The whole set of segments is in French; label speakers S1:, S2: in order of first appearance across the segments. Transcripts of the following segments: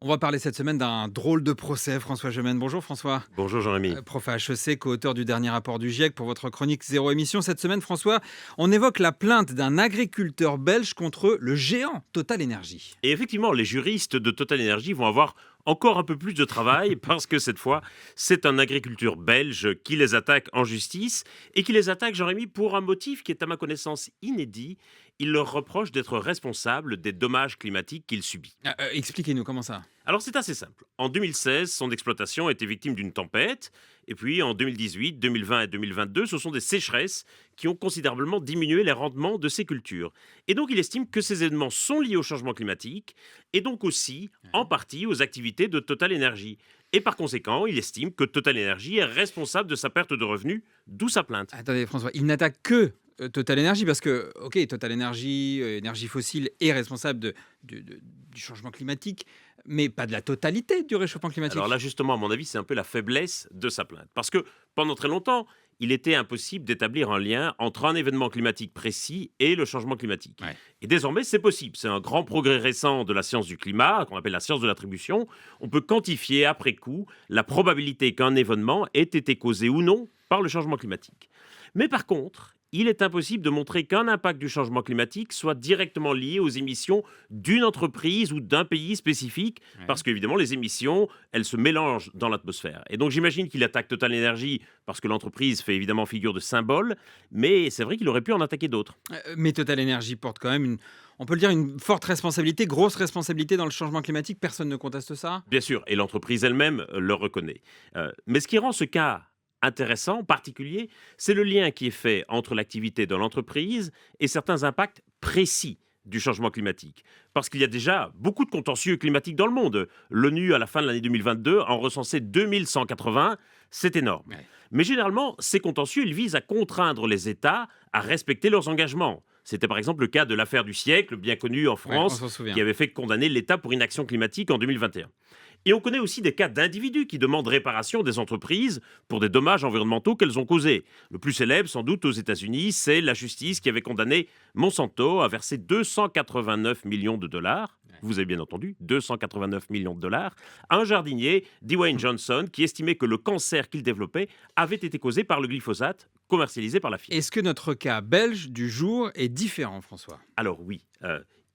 S1: On va parler cette semaine d'un drôle de procès, François Gemène. Bonjour François.
S2: Bonjour Jean-Rémy.
S1: Prof à HEC, co-auteur du dernier rapport du GIEC pour votre chronique Zéro émission. Cette semaine, François, on évoque la plainte d'un agriculteur belge contre le géant Total Energy.
S2: Et effectivement, les juristes de Total Energy vont avoir encore un peu plus de travail parce que cette fois, c'est un agriculteur belge qui les attaque en justice et qui les attaque, Jean-Rémy, pour un motif qui est à ma connaissance inédit. Il leur reproche d'être responsable des dommages climatiques qu'il subit.
S1: Expliquez-nous comment ça.
S2: Alors c'est assez simple. En 2016, son exploitation a été victime d'une tempête. Et puis en 2018, 2020 et 2022, ce sont des sécheresses qui ont considérablement diminué les rendements de ses cultures. Et donc il estime que ces événements sont liés au changement climatique et donc aussi en partie aux activités de Total Energy. Et par conséquent, il estime que Total Energy est responsable de sa perte de revenus, d'où sa plainte.
S1: Attendez François, il n'attaque que Total Energy parce que, ok, Total Energy, énergie fossile, est responsable du changement climatique, mais pas de la totalité du réchauffement climatique.
S2: Alors là, justement, à mon avis, c'est un peu la faiblesse de sa plainte. Parce que pendant très longtemps, il était impossible d'établir un lien entre un événement climatique précis et le changement climatique.
S1: Ouais.
S2: Et désormais, c'est possible. C'est un grand progrès récent de la science du climat, qu'on appelle la science de l'attribution. On peut quantifier après coup la probabilité qu'un événement ait été causé ou non par le changement climatique. Mais par contre, il est impossible de montrer qu'un impact du changement climatique soit directement lié aux émissions d'une entreprise ou d'un pays spécifique, parce qu'évidemment, les émissions, elles se mélangent dans l'atmosphère. Et donc, j'imagine qu'il attaque Total Energy parce que l'entreprise fait évidemment figure de symbole, mais c'est vrai qu'il aurait pu en attaquer d'autres.
S1: Mais Total Energy porte quand même on peut le dire, une forte responsabilité, grosse responsabilité dans le changement climatique. Personne ne conteste ça.
S2: Bien sûr, et l'entreprise elle-même le reconnaît. Mais ce qui rend ce cas intéressant, particulier, c'est le lien qui est fait entre l'activité de l'entreprise et certains impacts précis du changement climatique. Parce qu'il y a déjà beaucoup de contentieux climatiques dans le monde. L'ONU, à la fin de l'année 2022, en recensait 2180. C'est énorme.
S1: Ouais.
S2: Mais généralement, ces contentieux, ils visent à contraindre les États à respecter leurs engagements. C'était par exemple le cas de l'affaire du siècle, bien connue en
S1: On
S2: France,
S1: s'en souvient.
S2: qui avait fait condamner l'État pour inaction climatique en 2021. Et on connaît aussi des cas d'individus qui demandent réparation des entreprises pour des dommages environnementaux qu'elles ont causés. Le plus célèbre, sans doute aux États-Unis, c'est la justice qui avait condamné Monsanto à verser 289 millions de dollars. Vous avez bien entendu, 289 millions de dollars, à un jardinier, Dwayne Johnson, qui estimait que le cancer qu'il développait avait été causé par le glyphosate commercialisé par la firme.
S1: Est-ce que notre cas belge du jour est différent, François?
S2: Alors oui,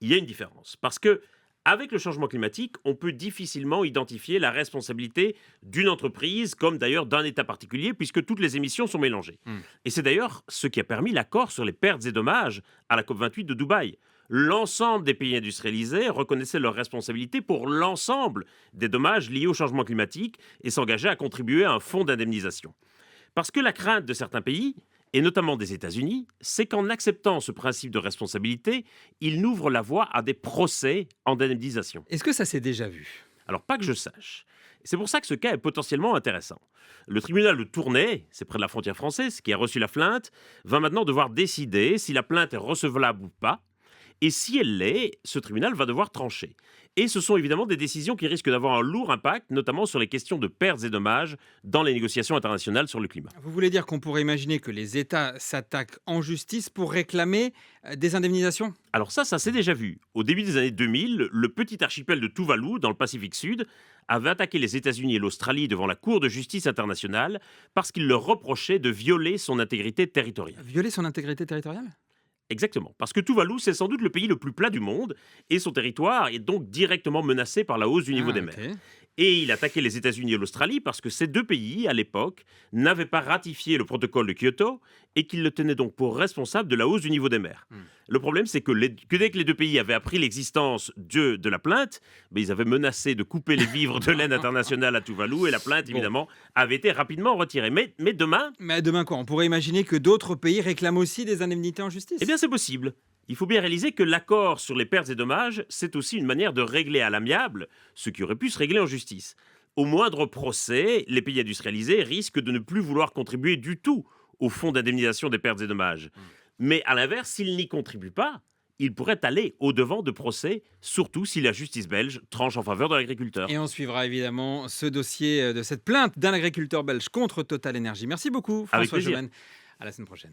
S2: il y a une différence. Parce que avec le changement climatique, on peut difficilement identifier la responsabilité d'une entreprise, comme d'ailleurs d'un État particulier, puisque toutes les émissions sont mélangées. Et c'est d'ailleurs ce qui a permis l'accord sur les pertes et dommages à la COP28 de Dubaï. L'ensemble des pays industrialisés reconnaissaient leur responsabilité pour l'ensemble des dommages liés au changement climatique et s'engageaient à contribuer à un fonds d'indemnisation. Parce que la crainte de certains pays, et notamment des États-Unis, c'est qu'en acceptant ce principe de responsabilité, il n'ouvre la voie à des procès en indemnisation.
S1: Est-ce que ça s'est déjà vu?
S2: Alors, pas que je sache. C'est pour ça que ce cas est potentiellement intéressant. Le tribunal de Tournai, c'est près de la frontière française, qui a reçu la plainte, va maintenant devoir décider si la plainte est recevable ou pas. Et si elle l'est, ce tribunal va devoir trancher. Et ce sont évidemment des décisions qui risquent d'avoir un lourd impact, notamment sur les questions de pertes et dommages dans les négociations internationales sur le climat.
S1: Vous voulez dire qu'on pourrait imaginer que les États s'attaquent en justice pour réclamer des indemnisations?
S2: Alors ça s'est déjà vu. Au début des années 2000, le petit archipel de Tuvalu, dans le Pacifique Sud, avait attaqué les États-Unis et l'Australie devant la Cour de justice internationale parce qu'il leur reprochait de violer son intégrité territoriale.
S1: Violer son intégrité territoriale?
S2: Exactement, parce que Tuvalu, c'est sans doute le pays le plus plat du monde, et son territoire est donc directement menacé par la hausse du niveau des mers.
S1: Ok.
S2: Et il attaquait les États-Unis et l'Australie parce que ces deux pays, à l'époque, n'avaient pas ratifié le protocole de Kyoto et qu'ils le tenaient donc pour responsable de la hausse du niveau des mers. Le problème, c'est que dès que les deux pays avaient appris l'existence de la plainte, ils avaient menacé de couper les vivres de l'aide internationale à Tuvalu et la plainte,
S1: Bon.
S2: évidemment, avait été rapidement retirée. Mais demain,
S1: Mais demain quoi? On pourrait imaginer que d'autres pays réclament aussi des indemnités en justice?
S2: eh bien, c'est possible. Il faut bien réaliser que l'accord sur les pertes et dommages, c'est aussi une manière de régler à l'amiable ce qui aurait pu se régler en justice. Au moindre procès, les pays industrialisés risquent de ne plus vouloir contribuer du tout au fonds d'indemnisation des pertes et dommages. Mais à l'inverse, s'ils n'y contribuent pas, ils pourraient aller au-devant de procès, surtout si la justice belge tranche en faveur de l'agriculteur.
S1: Et on suivra évidemment ce dossier de cette plainte d'un agriculteur belge contre Total Energy. Merci beaucoup,
S2: Avec
S1: François
S2: plaisir.
S1: Gemène. À la semaine prochaine.